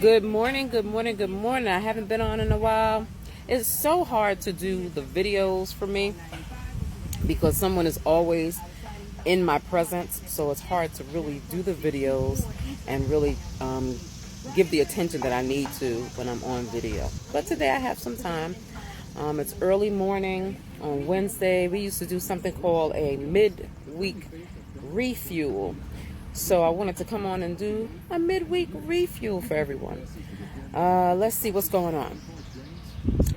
Good morning, good morning, good morning. I haven't been on in a while. It's so hard to do the videos for me because someone is always in my presence, so it's hard to really do the videos and really give the attention that I need to when I'm on video. But today I have some time. It's early morning on Wednesday. We used to do something called a midweek refuel. So I wanted to come on and do a midweek refuel for everyone. Let's see what's going on.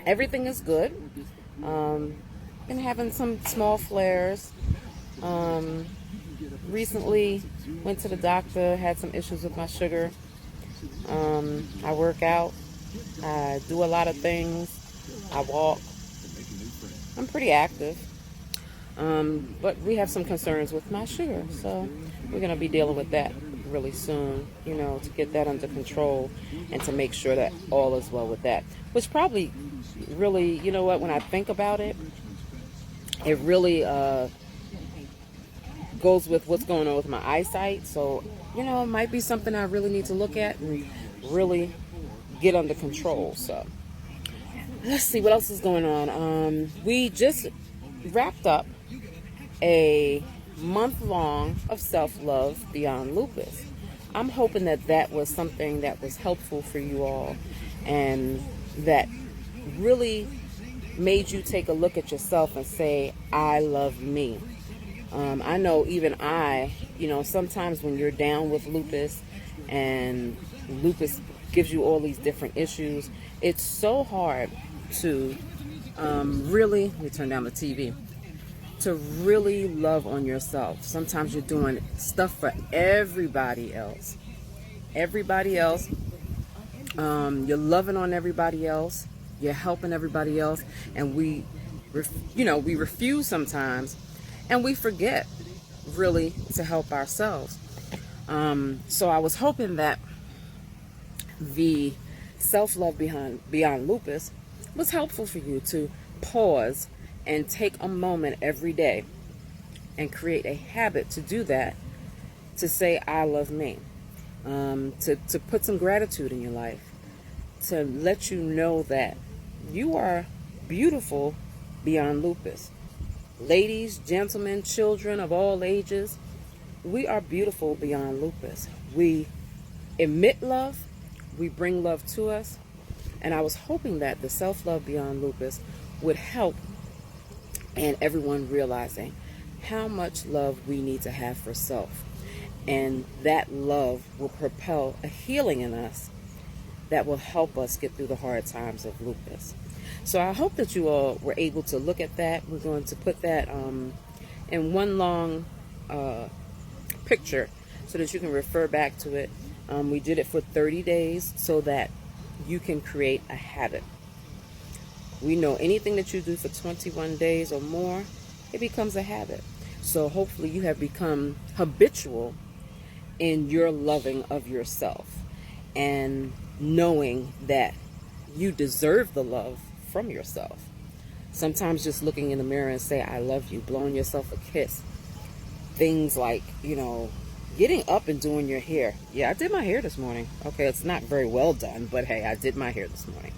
Everything is good. Been having some small flares. Recently went to the doctor, had some issues with my sugar. I work out. I do a lot of things. I walk. I'm pretty active. But we have some concerns with my sugar, so we're going to be dealing with that really soon, to get that under control and to make sure that all is well with that. Which probably really, when I think about it, it really goes with what's going on with my eyesight. So, it might be something I really need to look at and really get under control. So, let's see what else is going on. We just wrapped up a month long of self-love beyond lupus. I'm hoping that that was something that was helpful for you all and that really made you take a look at yourself and say, I love me. I know even sometimes when you're down with lupus and lupus gives you all these different issues, it's so hard to really, let me turn down the TV, to really love on yourself. Sometimes you're doing stuff for everybody else. You're loving on everybody else. You're helping everybody else. And we refuse sometimes. And we forget really to help ourselves. So I was hoping that the self-love beyond lupus was helpful for you to pause and take a moment every day and create a habit to do that, to say, I love me, to put some gratitude in your life, to let you know that you are beautiful beyond lupus. Ladies, gentlemen, children of all ages, we are beautiful beyond lupus. We emit love, we bring love to us, and I was hoping that the self-love beyond lupus would help and everyone realizing how much love we need to have for self. And that love will propel a healing in us that will help us get through the hard times of lupus. So I hope that you all were able to look at that. We're going to put that in one long picture so that you can refer back to it. We did it for 30 days so that you can create a habit. We know anything that you do for 21 days or more, it becomes a habit. So hopefully you have become habitual in your loving of yourself and knowing that you deserve the love from yourself. Sometimes just looking in the mirror and say, I love you, blowing yourself a kiss. Things like, getting up and doing your hair. Yeah, I did my hair this morning. Okay, it's not very well done, but hey, I did my hair this morning.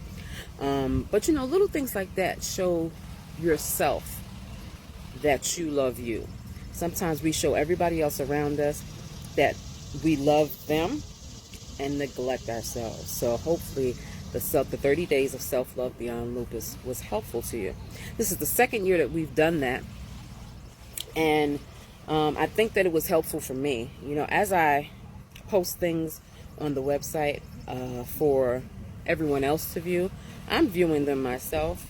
But little things like that show yourself that you love you. Sometimes we show everybody else around us that we love them and neglect ourselves. So hopefully the 30 days of self-love beyond lupus was helpful to you. This is the second year that we've done that. And I think that it was helpful for me. As I post things on the website for everyone else to view, I'm viewing them myself,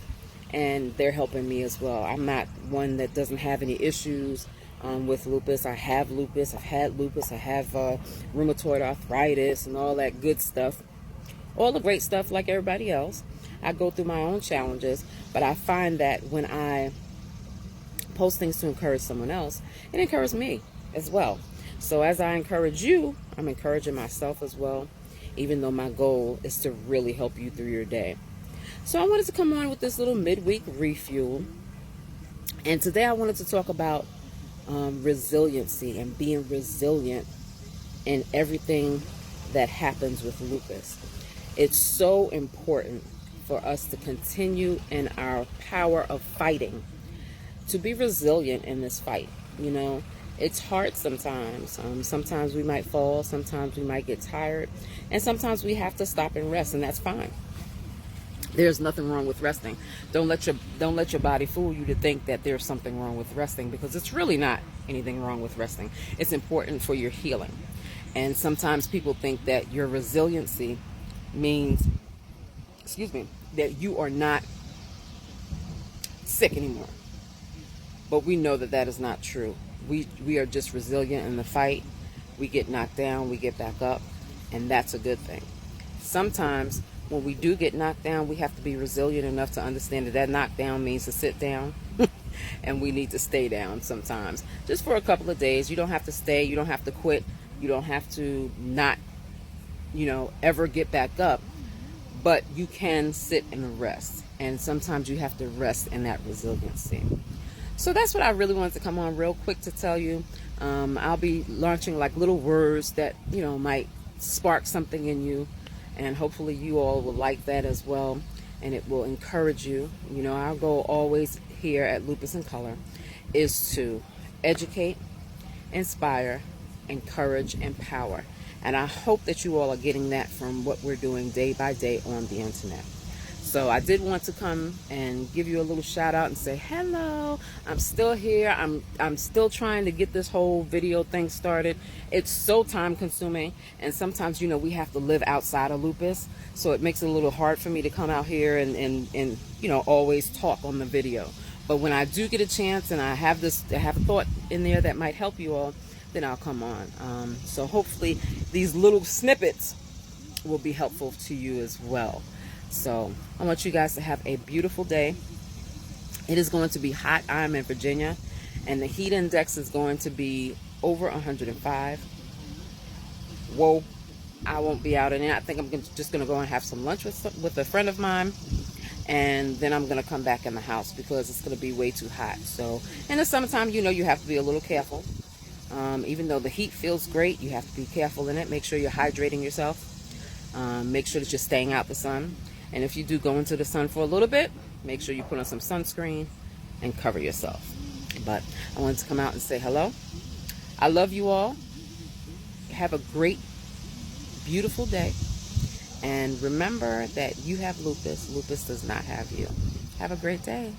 and they're helping me as well. I'm not one that doesn't have any issues with lupus. I have lupus. I've had lupus. I have rheumatoid arthritis and all that good stuff. All the great stuff like everybody else. I go through my own challenges, but I find that when I post things to encourage someone else, it encourages me as well. So as I encourage you, I'm encouraging myself as well, even though my goal is to really help you through your day. So I wanted to come on with this little midweek refuel. And today I wanted to talk about resiliency and being resilient in everything that happens with lupus. It's so important for us to continue in our power of fighting, to be resilient in this fight. You know, it's hard sometimes. Sometimes we might fall, sometimes we might get tired, and sometimes we have to stop and rest, and that's fine. There's nothing wrong with resting. Don't let your body fool you to think that there's something wrong with resting, because it's really not anything wrong with resting. It's important for your healing. And sometimes people think that your resiliency means, that you are not sick anymore. But we know that that is not true. We are just resilient in the fight. We get knocked down, we get back up, and that's a good thing. Sometimes when we do get knocked down, we have to be resilient enough to understand that that knockdown means to sit down and we need to stay down sometimes. Just for a couple of days. You don't have to stay, you don't have to quit, you don't have to not, ever get back up, but you can sit and rest. And sometimes you have to rest in that resiliency. So that's what I really wanted to come on real quick to tell you. I'll be launching like little words that, might spark something in you. And hopefully you all will like that as well. And it will encourage you. Our goal always here at Lupus in Color is to educate, inspire, encourage, empower. And I hope that you all are getting that from what we're doing day by day on the internet. So I did want to come and give you a little shout out and say hello. I'm still here. I'm still trying to get this whole video thing started. It's so time consuming, and sometimes we have to live outside of lupus, so it makes it a little hard for me to come out here and always talk on the video. But when I do get a chance and I have a thought in there that might help you all, then I'll come on. So hopefully these little snippets will be helpful to you as well. So I want you guys to have a beautiful day. It is going to be hot. I'm in Virginia, and the heat index is going to be over 105. Whoa, I won't be out in it. I think I'm just going to go and have some lunch with a friend of mine, and then I'm going to come back in the house because it's going to be way too hot. So in the summertime, you have to be a little careful. Even though the heat feels great, you have to be careful in it. Make sure you're hydrating yourself. Make sure that you're staying out the sun. And if you do go into the sun for a little bit, make sure you put on some sunscreen and cover yourself. But I wanted to come out and say hello. I love you all. Have a great, beautiful day. And remember that you have lupus. Lupus does not have you. Have a great day.